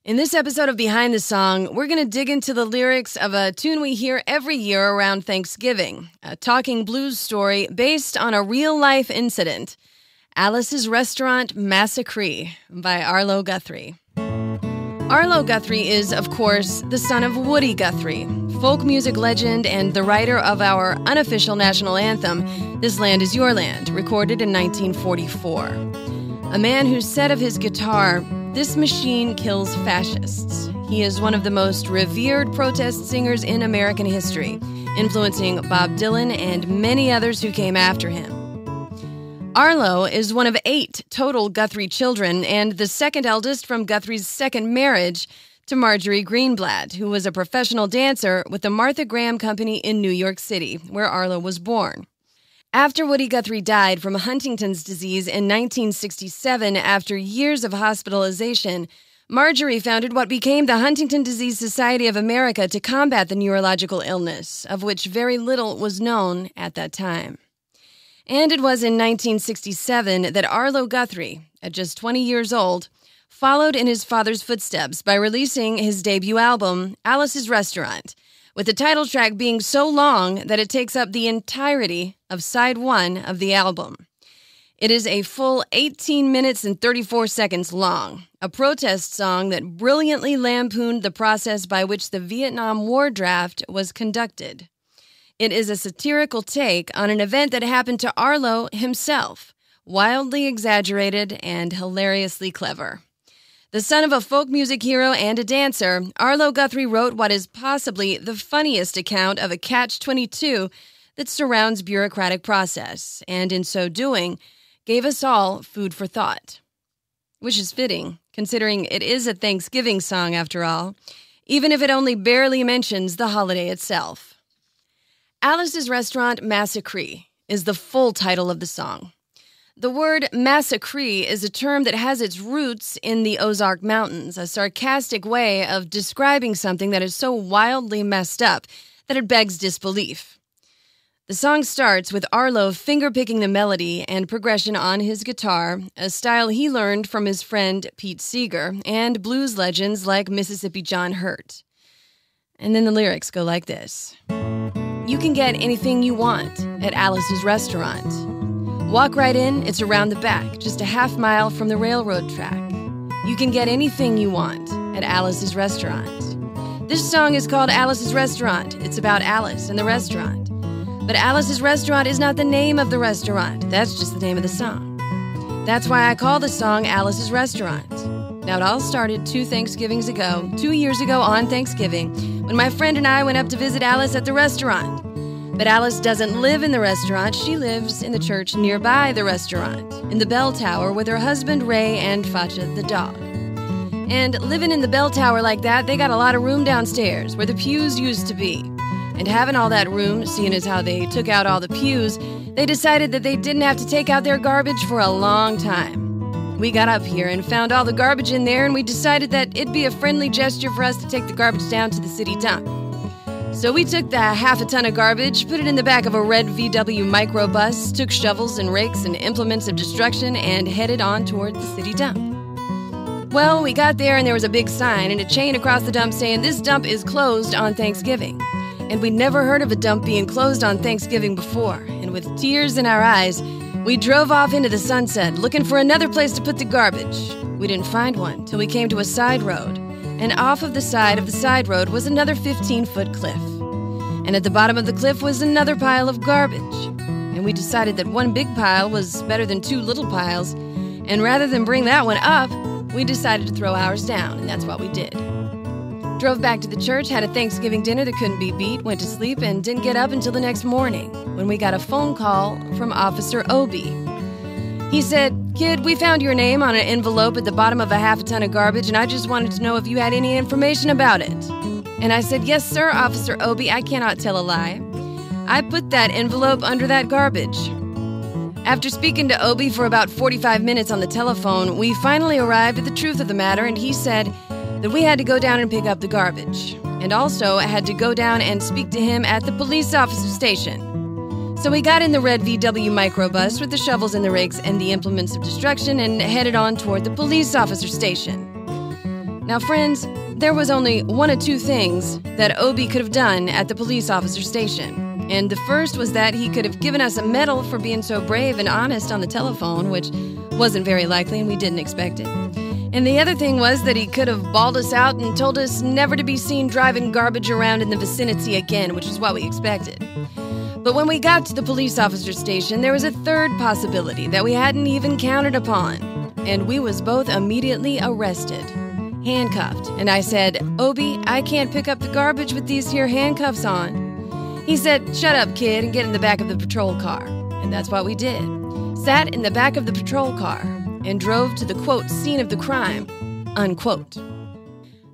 In this episode of Behind the Song, we're going to dig into the lyrics of a tune we hear every year around Thanksgiving, a talking blues story based on a real-life incident, Alice's Restaurant Massacree by Arlo Guthrie. Arlo Guthrie is, of course, the son of Woody Guthrie, folk music legend and the writer of our unofficial national anthem, This Land Is Your Land, recorded in 1944. A man who said of his guitar, "This machine kills fascists." He is one of the most revered protest singers in American history, influencing Bob Dylan and many others who came after him. Arlo is one of 8 total Guthrie children and the second eldest from Guthrie's second marriage to Marjorie Greenblatt, who was a professional dancer with the Martha Graham Company in New York City, where Arlo was born. After Woody Guthrie died from Huntington's disease in 1967 after years of hospitalization, Marjorie founded what became the Huntington Disease Society of America to combat the neurological illness, of which very little was known at that time. And it was in 1967 that Arlo Guthrie, at just 20 years old, followed in his father's footsteps by releasing his debut album, Alice's Restaurant, with the title track being so long that it takes up the entirety of side 1 of the album. It is a full 18 minutes and 34 seconds long, a protest song that brilliantly lampooned the process by which the Vietnam War draft was conducted. It is a satirical take on an event that happened to Arlo himself, wildly exaggerated and hilariously clever. The son of a folk music hero and a dancer, Arlo Guthrie wrote what is possibly the funniest account of a catch-22 that surrounds bureaucratic process, and in so doing, gave us all food for thought. Which is fitting, considering it is a Thanksgiving song after all, even if it only barely mentions the holiday itself. Alice's Restaurant Massacree is the full title of the song. The word massacree is a term that has its roots in the Ozark Mountains, a sarcastic way of describing something that is so wildly messed up that it begs disbelief. The song starts with Arlo finger-picking the melody and progression on his guitar, a style he learned from his friend Pete Seeger and blues legends like Mississippi John Hurt. And then the lyrics go like this. You can get anything you want at Alice's Restaurant. Walk right in, it's around the back, just a half mile from the railroad track. You can get anything you want at Alice's Restaurant. This song is called Alice's Restaurant. It's about Alice and the restaurant. But Alice's Restaurant is not the name of the restaurant. That's just the name of the song. That's why I call the song Alice's Restaurant. Now, it all started 2 Thanksgivings ago, 2 years ago on Thanksgiving, when my friend and I went up to visit Alice at the restaurant. But Alice doesn't live in the restaurant. She lives in the church nearby the restaurant, in the bell tower with her husband Ray and Facha the dog. And living in the bell tower like that, they got a lot of room downstairs where the pews used to be. And having all that room, seeing as how they took out all the pews, they decided that they didn't have to take out their garbage for a long time. We got up here and found all the garbage in there, and we decided that it'd be a friendly gesture for us to take the garbage down to the city dump. So we took the half a ton of garbage, put it in the back of a red VW microbus, took shovels and rakes and implements of destruction, and headed on toward the city dump. Well, we got there and there was a big sign and a chain across the dump saying this dump is closed on Thanksgiving. And we'd never heard of a dump being closed on Thanksgiving before, and with tears in our eyes, we drove off into the sunset looking for another place to put the garbage. We didn't find one till we came to a side road. And off of the side road was another 15-foot cliff. And at the bottom of the cliff was another pile of garbage. And we decided that one big pile was better than 2 little piles. And rather than bring that one up, we decided to throw ours down, and that's what we did. Drove back to the church, had a Thanksgiving dinner that couldn't be beat, went to sleep, and didn't get up until the next morning, when we got a phone call from Officer Obie. He said, "Kid, we found your name on an envelope at the bottom of a half a ton of garbage, and I just wanted to know if you had any information about it." And I said, "Yes, sir, Officer Obie, I cannot tell a lie. I put that envelope under that garbage." After speaking to Obie for about 45 minutes on the telephone, we finally arrived at the truth of the matter, and he said that we had to go down and pick up the garbage, and also had to go down and speak to him at the police officer station. So we got in the red VW microbus with the shovels and the rakes and the implements of destruction and headed on toward the police officer station. Now, friends, there was only one of two things that Obi could have done at the police officer station. And the first was that he could have given us a medal for being so brave and honest on the telephone, which wasn't very likely and we didn't expect it. And the other thing was that he could have bawled us out and told us never to be seen driving garbage around in the vicinity again, which is what we expected. But when we got to the police officer station, there was a third possibility that we hadn't even counted upon. And we was both immediately arrested. Handcuffed. And I said, "Obi, I can't pick up the garbage with these here handcuffs on." He said, "Shut up, kid, and get in the back of the patrol car." And that's what we did. Sat in the back of the patrol car and drove to the, quote, scene of the crime, unquote.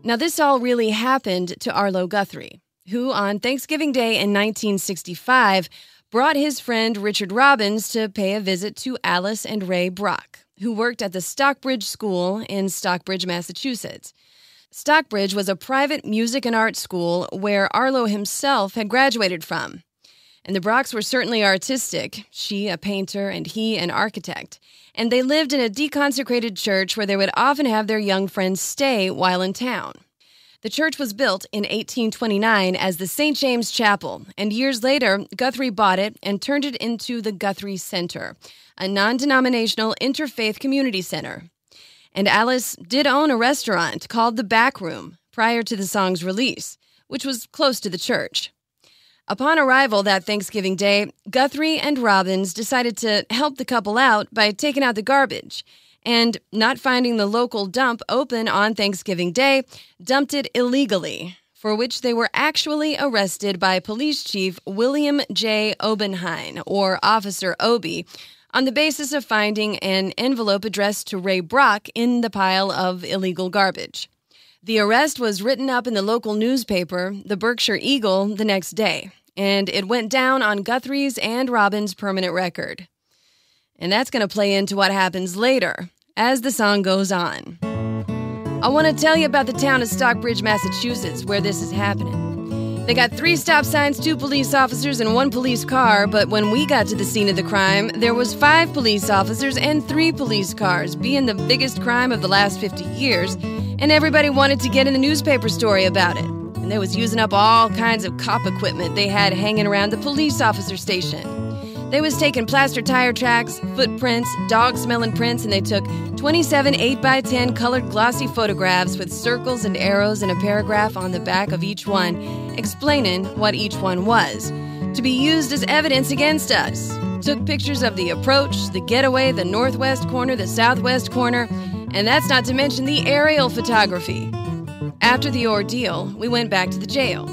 Now, this all really happened to Arlo Guthrie, who on Thanksgiving Day in 1965 brought his friend Richard Robbins to pay a visit to Alice and Ray Brock, who worked at the Stockbridge School in Stockbridge, Massachusetts. Stockbridge was a private music and art school where Arlo himself had graduated from. And the Brocks were certainly artistic, she a painter and he an architect. And they lived in a deconsecrated church where they would often have their young friends stay while in town. The church was built in 1829 as the St. James Chapel, and years later, Guthrie bought it and turned it into the Guthrie Center, a non-denominational interfaith community center. And Alice did own a restaurant called The Back Room prior to the song's release, which was close to the church. Upon arrival that Thanksgiving Day, Guthrie and Robbins decided to help the couple out by taking out the garbage, and not finding the local dump open on Thanksgiving Day, dumped it illegally, for which they were actually arrested by Police Chief William J. Obenheim, or Officer Obi, on the basis of finding an envelope addressed to Ray Brock in the pile of illegal garbage. The arrest was written up in the local newspaper, the Berkshire Eagle, the next day, and it went down on Guthrie's and Robbins' permanent record. And that's going to play into what happens later, as the song goes on. I want to tell you about the town of Stockbridge, Massachusetts, where this is happening. They got 3 stop signs, 2 police officers, and 1 police car, but when we got to the scene of the crime, there was 5 police officers and 3 police cars, being the biggest crime of the last 50 years, and everybody wanted to get in the newspaper story about it. And they was using up all kinds of cop equipment they had hanging around the police officer station. They was taking plaster tire tracks, footprints, dog-smelling prints, and they took 27 8x10 colored glossy photographs with circles and arrows and a paragraph on the back of each one, explaining what each one was, to be used as evidence against us. Took pictures of the approach, the getaway, the northwest corner, the southwest corner, and that's not to mention the aerial photography. After the ordeal, we went back to the jail.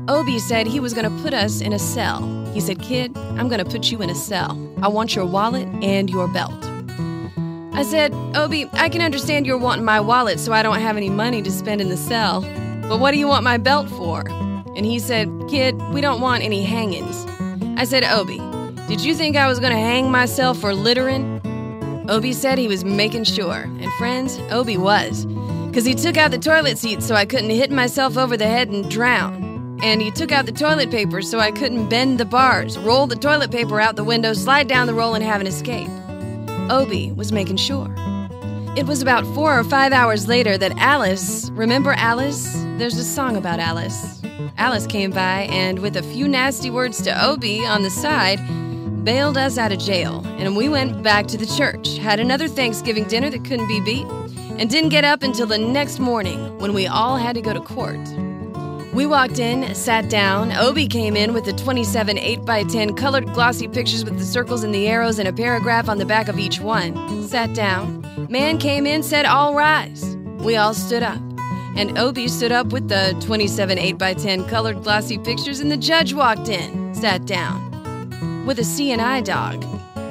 Obi said he was going to put us in a cell. He said, "Kid, I'm going to put you in a cell. I want your wallet and your belt." I said, "Obi, I can understand you're wanting my wallet so I don't have any money to spend in the cell. But what do you want my belt for?" And he said, "Kid, we don't want any hangings." I said, "Obi, did you think I was going to hang myself for littering?" Obi said he was making sure. And friends, Obi was. Because he took out the toilet seat so I couldn't hit myself over the head and drown. And he took out the toilet paper so I couldn't bend the bars, roll the toilet paper out the window, slide down the roll, and have an escape. Obi was making sure. It was about 4 or 5 hours later that Alice, remember Alice? There's a song about Alice. Alice came by and, with a few nasty words to Obi on the side, bailed us out of jail. And we went back to the church, had another Thanksgiving dinner that couldn't be beat, and didn't get up until the next morning when we all had to go to court. We walked in, sat down. Obi came in with the 27 8x10 colored glossy pictures with the circles and the arrows and a paragraph on the back of each one. Sat down. Man came in, said, "All rise." We all stood up. And Obi stood up with the 27 8x10 colored glossy pictures, and the judge walked in, sat down. With a C&I dog.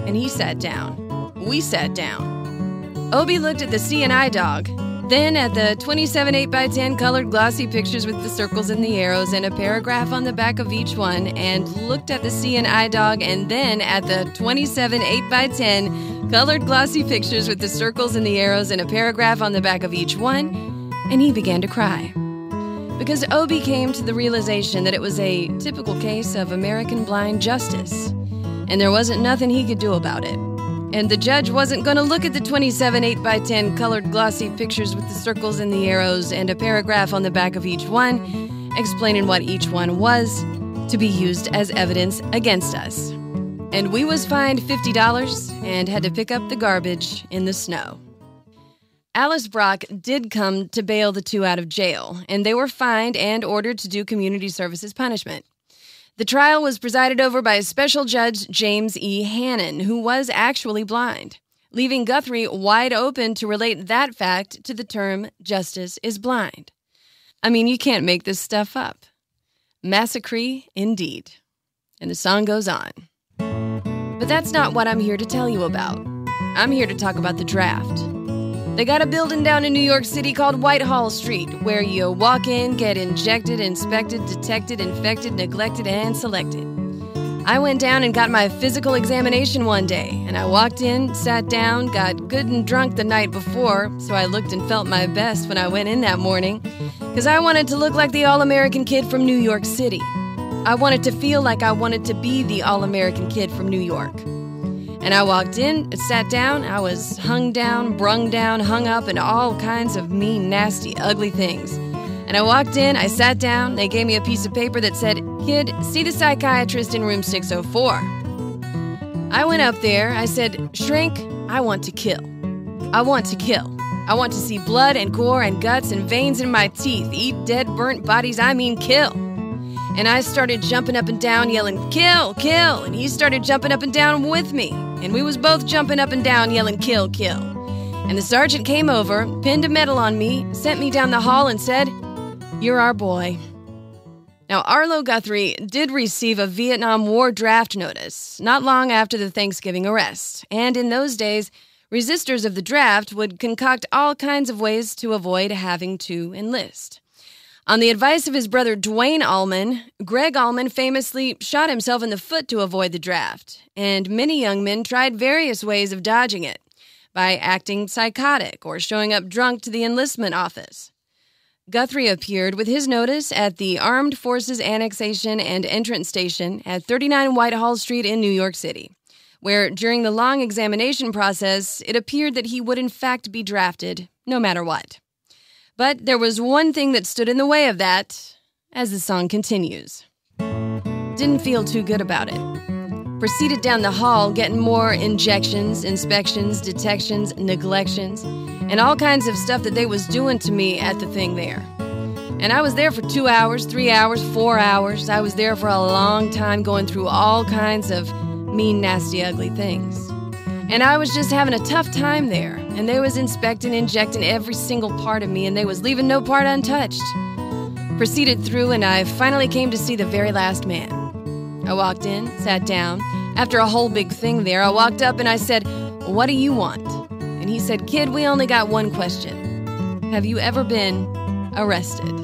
And he sat down. We sat down. Obi looked at the C&I dog, then at the 27 8x10 colored glossy pictures with the circles and the arrows and a paragraph on the back of each one, and looked at the C&I dog, and then at the 27 8x10 colored glossy pictures with the circles and the arrows and a paragraph on the back of each one, and he began to cry. Because Obi came to the realization that it was a typical case of American blind justice, and there wasn't nothing he could do about it. And the judge wasn't going to look at the 27 8x10 colored glossy pictures with the circles and the arrows and a paragraph on the back of each one, explaining what each one was, to be used as evidence against us. And we was fined $50 and had to pick up the garbage in the snow. Alice Brock did come to bail the two out of jail, and they were fined and ordered to do community services punishment. The trial was presided over by Special Judge James E. Hannon, who was actually blind, leaving Guthrie wide open to relate that fact to the term justice is blind. I mean, you can't make this stuff up. Massacree, indeed. And the song goes on. But that's not what I'm here to tell you about. I'm here to talk about the draft. They got a building down in New York City called Whitehall Street, where you walk in, get injected, inspected, detected, infected, neglected, and selected. I went down and got my physical examination one day, and I walked in, sat down, got good and drunk the night before, so I looked and felt my best when I went in that morning, because I wanted to look like the all-American kid from New York City. I wanted to feel like I wanted to be the all-American kid from New York. And I walked in, sat down, I was hung down, brung down, hung up, and all kinds of mean, nasty, ugly things. And I walked in, I sat down, they gave me a piece of paper that said, "Kid, see the psychiatrist in room 604. I went up there, I said, "Shrink, I want to kill. I want to kill. I want to see blood and gore and guts and veins in my teeth, eat dead, burnt bodies, I mean kill." And I started jumping up and down, yelling, "Kill, kill!" And he started jumping up and down with me. And we was both jumping up and down, yelling, "Kill, kill." And the sergeant came over, pinned a medal on me, sent me down the hall and said, "You're our boy." Now, Arlo Guthrie did receive a Vietnam War draft notice not long after the Thanksgiving arrest. And in those days, resistors of the draft would concoct all kinds of ways to avoid having to enlist. On the advice of his brother Dwayne Allman, Greg Allman famously shot himself in the foot to avoid the draft, and many young men tried various ways of dodging it, by acting psychotic or showing up drunk to the enlistment office. Guthrie appeared with his notice at the Armed Forces Annexation and Entrance Station at 39 Whitehall Street in New York City, where during the long examination process, it appeared that he would in fact be drafted, no matter what. But there was one thing that stood in the way of that, as the song continues. Didn't feel too good about it. Proceeded down the hall, getting more injections, inspections, detections, neglections, and all kinds of stuff that they was doing to me at the thing there. And I was there for 2 hours, 3 hours, 4 hours. I was there for a long time going through all kinds of mean, nasty, ugly things. And I was just having a tough time there, and they was inspecting, injecting every single part of me, and they was leaving no part untouched. Proceeded through, and I finally came to see the very last man. I walked in, sat down. After a whole big thing there, I walked up and I said, "What do you want?" And he said, "Kid, we only got one question. Have you ever been arrested?"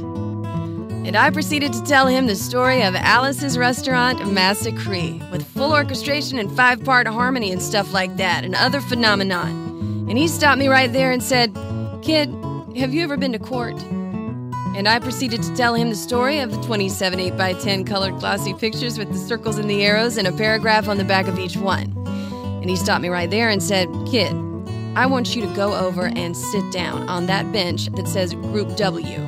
And I proceeded to tell him the story of Alice's Restaurant Massacree, with full orchestration and 5-part harmony and stuff like that, and other phenomenon. And he stopped me right there and said, "Kid, have you ever been to court?" And I proceeded to tell him the story of the 27 8x10 colored glossy pictures with the circles and the arrows and a paragraph on the back of each one. And he stopped me right there and said, "Kid, I want you to go over and sit down on that bench that says Group W."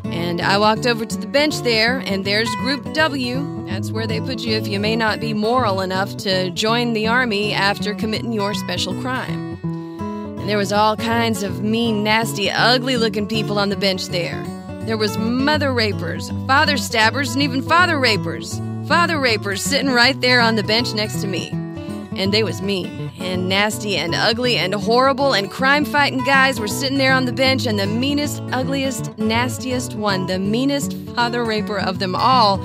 And I walked over to the bench there, and there's Group W. That's where they put you if you may not be moral enough to join the Army after committing your special crime. And there was all kinds of mean, nasty, ugly-looking people on the bench there. There was mother rapers, father stabbers, and even father rapers. Father rapers sitting right there on the bench next to me. And they was mean and nasty and ugly and horrible, and crime-fighting guys were sitting there on the bench, and the meanest, ugliest, nastiest one, the meanest father raper of them all,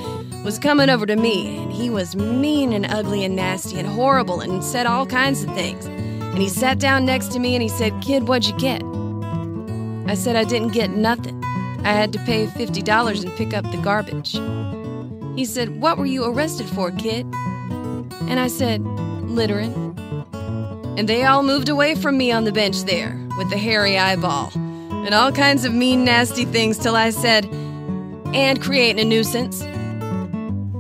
was coming over to me, and he was mean and ugly and nasty and horrible and said all kinds of things. And he sat down next to me and he said, "Kid, what'd you get?" I said I didn't get nothing. I had to pay $50 and pick up the garbage. He said, "What were you arrested for, kid?" And I said, "Littering." And they all moved away from me on the bench there with the hairy eyeball and all kinds of mean, nasty things till I said, "And creating a nuisance."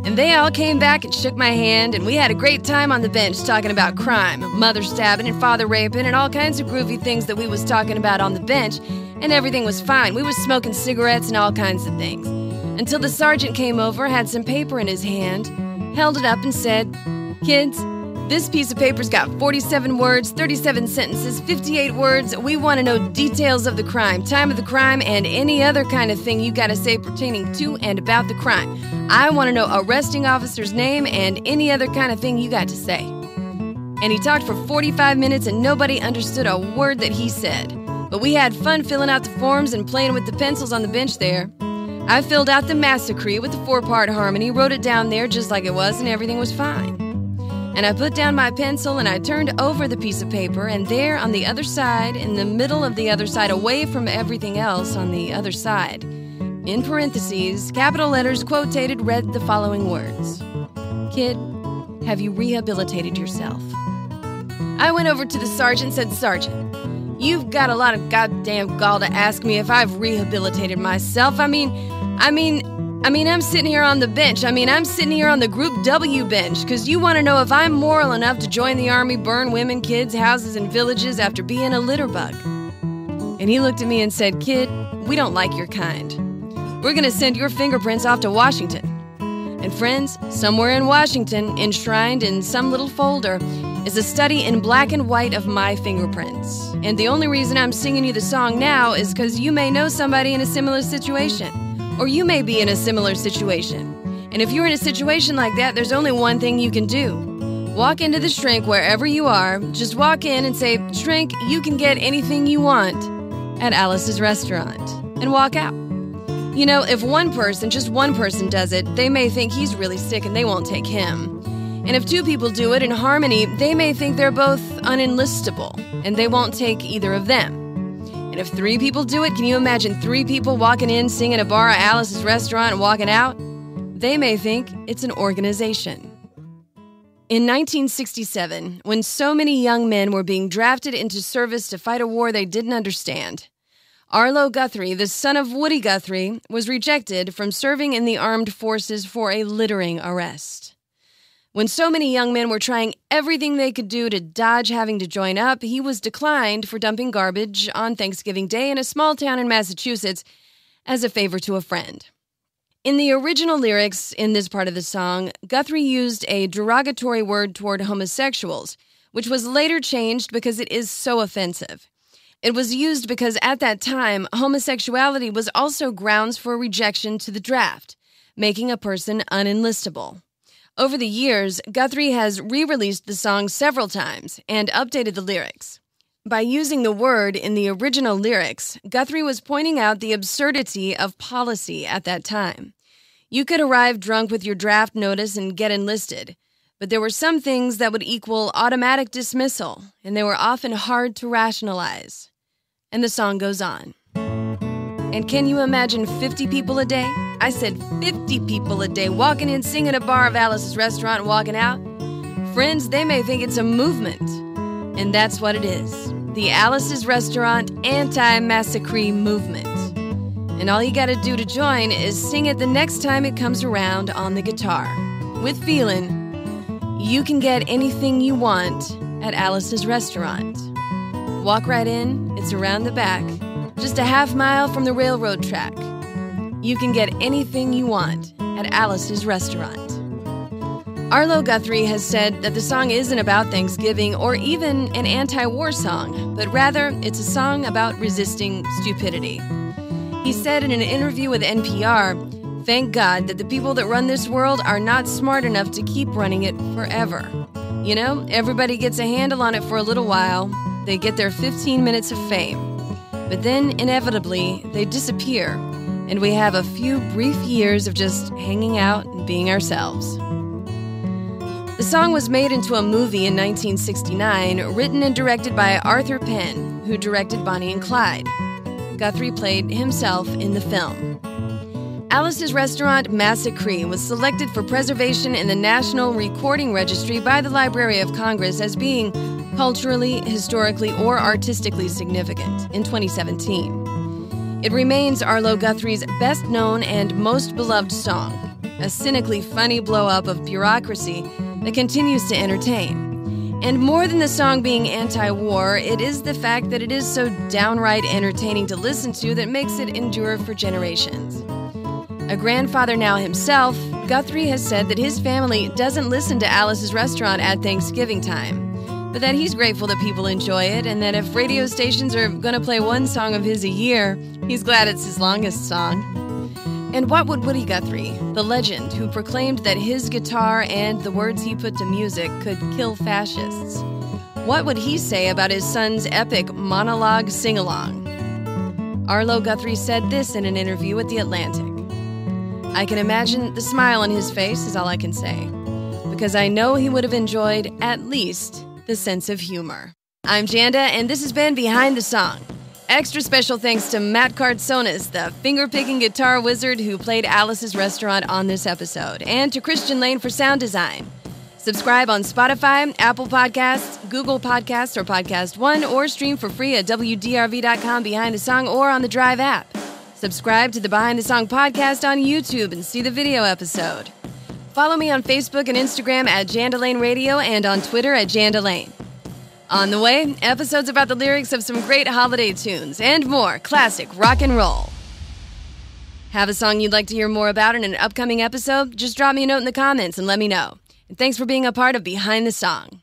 And they all came back and shook my hand, and we had a great time on the bench talking about crime, mother stabbing and father raping, and all kinds of groovy things that we was talking about on the bench, and everything was fine. We was smoking cigarettes and all kinds of things. Until the sergeant came over, had some paper in his hand, held it up and said, "Kids, this piece of paper's got 47 words, 37 sentences, 58 words. We want to know details of the crime, time of the crime, and any other kind of thing you got to say pertaining to and about the crime. I want to know arresting officer's name and any other kind of thing you got to say." And he talked for 45 minutes and nobody understood a word that he said. But we had fun filling out the forms and playing with the pencils on the bench there. I filled out the Massacree with the 4-part harmony, wrote it down there just like it was, and everything was fine. And I put down my pencil and I turned over the piece of paper, and there on the other side, in the middle of the other side, away from everything else on the other side, in parentheses, capital letters quotated, read the following words: "Kid, have you rehabilitated yourself?" I went over to the sergeant and said, "Sergeant, you've got a lot of goddamn gall to ask me if I've rehabilitated myself. I mean, I'm sitting here on the bench. I'm sitting here on the Group W bench because you want to know if I'm moral enough to join the army, burn women, kids, houses, and villages after being a litter bug." And he looked at me and said, "Kid, we don't like your kind. We're going to send your fingerprints off to Washington." And friends, somewhere in Washington, enshrined in some little folder, is a study in black and white of my fingerprints. And the only reason I'm singing you the song now is because you may know somebody in a similar situation. Or you may be in a similar situation. And if you're in a situation like that, there's only one thing you can do. Walk into the shrink wherever you are. Just walk in and say, "Shrink, you can get anything you want at Alice's restaurant." And walk out. You know, if one person, just one person does it, they may think he's really sick and they won't take him. And if two people do it in harmony, they may think they're both unenlistable and they won't take either of them. And if 3 people do it, can you imagine 3 people walking in, singing a bar at Alice's restaurant and walking out? They may think it's an organization. In 1967, when so many young men were being drafted into service to fight a war they didn't understand, Arlo Guthrie, the son of Woody Guthrie, was rejected from serving in the armed forces for a littering arrest. When so many young men were trying everything they could do to dodge having to join up, he was declined for dumping garbage on Thanksgiving Day in a small town in Massachusetts as a favor to a friend. In the original lyrics in this part of the song, Guthrie used a derogatory word toward homosexuals, which was later changed because it is so offensive. It was used because at that time, homosexuality was also grounds for rejection to the draft, making a person unenlistable. Over the years, Guthrie has re-released the song several times and updated the lyrics. By using the word in the original lyrics, Guthrie was pointing out the absurdity of policy at that time. You could arrive drunk with your draft notice and get enlisted, but there were some things that would equal automatic dismissal, and they were often hard to rationalize. And the song goes on. And can you imagine 50 people a day? I said 50 people a day walking in, singing a bar of Alice's restaurant, and walking out. Friends, they may think it's a movement. And that's what it is. The Alice's Restaurant Anti-Massacree movement. And all you gotta do to join is sing it the next time it comes around on the guitar. With feeling, you can get anything you want at Alice's Restaurant. Walk right in, it's around the back, just a half mile from the railroad track. You can get anything you want at Alice's Restaurant. Arlo Guthrie has said that the song isn't about Thanksgiving or even an anti-war song, but rather it's a song about resisting stupidity. He said in an interview with NPR, "Thank God that the people that run this world are not smart enough to keep running it forever. You know, everybody gets a handle on it for a little while. They get their 15 minutes of fame. But then, inevitably, they disappear, and we have a few brief years of just hanging out and being ourselves." The song was made into a movie in 1969, written and directed by Arthur Penn, who directed Bonnie and Clyde. Guthrie played himself in the film. Alice's Restaurant Massacree was selected for preservation in the National Recording Registry by the Library of Congress as being culturally, historically, or artistically significant in 2017. It remains Arlo Guthrie's best-known and most beloved song. a cynically funny blow-up of bureaucracy that continues to entertain. And more than the song being anti-war, it is the fact that it is so downright entertaining to listen to that makes it endure for generations. A grandfather now himself, Guthrie has said that his family doesn't listen to Alice's Restaurant at Thanksgiving time, but that he's grateful that people enjoy it, and that if radio stations are going to play one song of his a year, he's glad it's his longest song. And what would Woody Guthrie, the legend who proclaimed that his guitar and the words he put to music could kill fascists, what would he say about his son's epic monologue sing-along? Arlo Guthrie said this in an interview with The Atlantic. "I can imagine the smile on his face is all I can say, because I know he would have enjoyed at least the sense of humor." I'm Janda, and this has been Behind the Song. Extra special thanks to Matt Cartsonis, the finger-picking guitar wizard who played Alice's Restaurant on this episode, and to Christian Lane for sound design. Subscribe on Spotify, Apple Podcasts, Google Podcasts, or Podcast One, or stream for free at WDRV.com Behind the Song or on the Drive app. Subscribe to the Behind the Song podcast on YouTube and see the video episode. Follow me on Facebook and Instagram at Janda Lane Radio and on Twitter at Janda Lane. On the way, episodes about the lyrics of some great holiday tunes and more classic rock and roll. Have a song you'd like to hear more about in an upcoming episode? Just drop me a note in the comments and let me know. And thanks for being a part of Behind the Song.